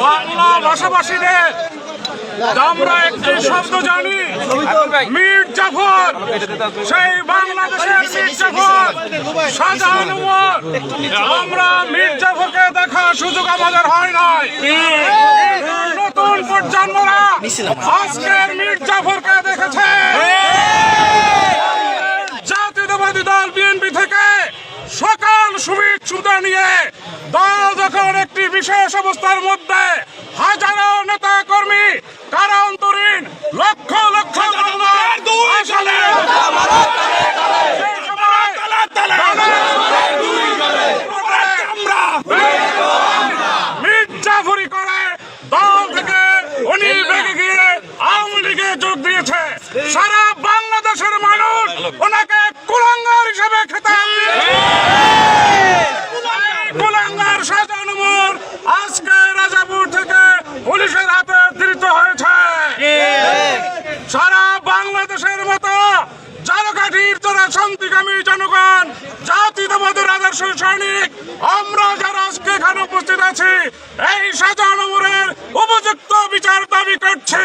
বাংলা ভাষাভাষীদের আমরা একটি শব্দ জানি, মীর জাফর। সেই বাংলাদেশের মীর জাফর, শাহজাহান ওমর। আমরা মীর জাফরকে দেখার সুযোগ আমাদের হয় নাই। নতুন প্রজন্মরা আজকের মীর জাফরকে দেখেছে। জাতীয়তাবাদী দল বিএনপি থেকে সকল সুবিধা নিয়ে দল যখন একটি বিশেষ অবস্থার মধ্যে হাজারো নেতা কর্মী কারান্তরীণ লক্ষ লক্ষ মির্জাফরি করে দল থেকে উনি বেগে গিয়ে আওয়ামী লীগে যোগ দিয়েছে। সারা বাংলাদেশের মানুষ ওনাকে কুলাঙ্গার হিসেবে খেতাব দিয়েছে। কুলাঙ্গার শাহজাহান ওমর আজকে রাজাপুর থেকে পুলিশের হাতে ধৃত হয়েছে। সারা বাংলাদেশের মতো ঝালকাঠির যারা শান্তিকামী জনগণ, জাতীয়তাবাদের আদর্শ সৈনিক, আমরা যারা আজকে এখানে উপস্থিত আছি, এই শাহজাহান ওমরের উপযুক্ত বিচার দাবি করছি।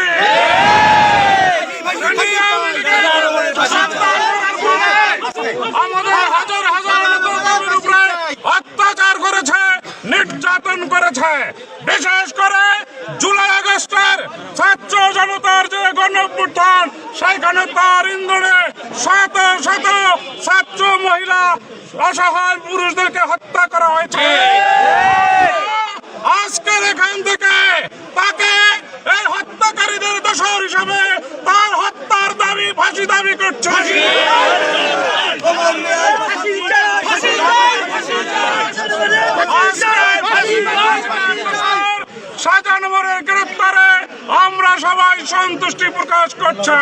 আমাদের হাজার হাজার নেতাকর্মীর উপরে অত্যাচার করেছে, নির্যাতন করেছে। বিশেষ করে জুলাই আগস্টের ছাত্র জনতার যে গণঅভ্যুত্থান, সেখানে তার ইন্ধনে শত শত ছাত্র, মহিলা, অসহায় পুরুষদেরকে হত্যা করা হয়েছে। আজকের এখান থেকে তাকে এই হত্যাকারীদের দোষর হিসাবে তার হত্যার দাবি, ফাঁসি দাবি করছে। শাহজাহান ওমরের গ্রেপ্তারে আমরা সবাই সন্তুষ্টি প্রকাশ করছি।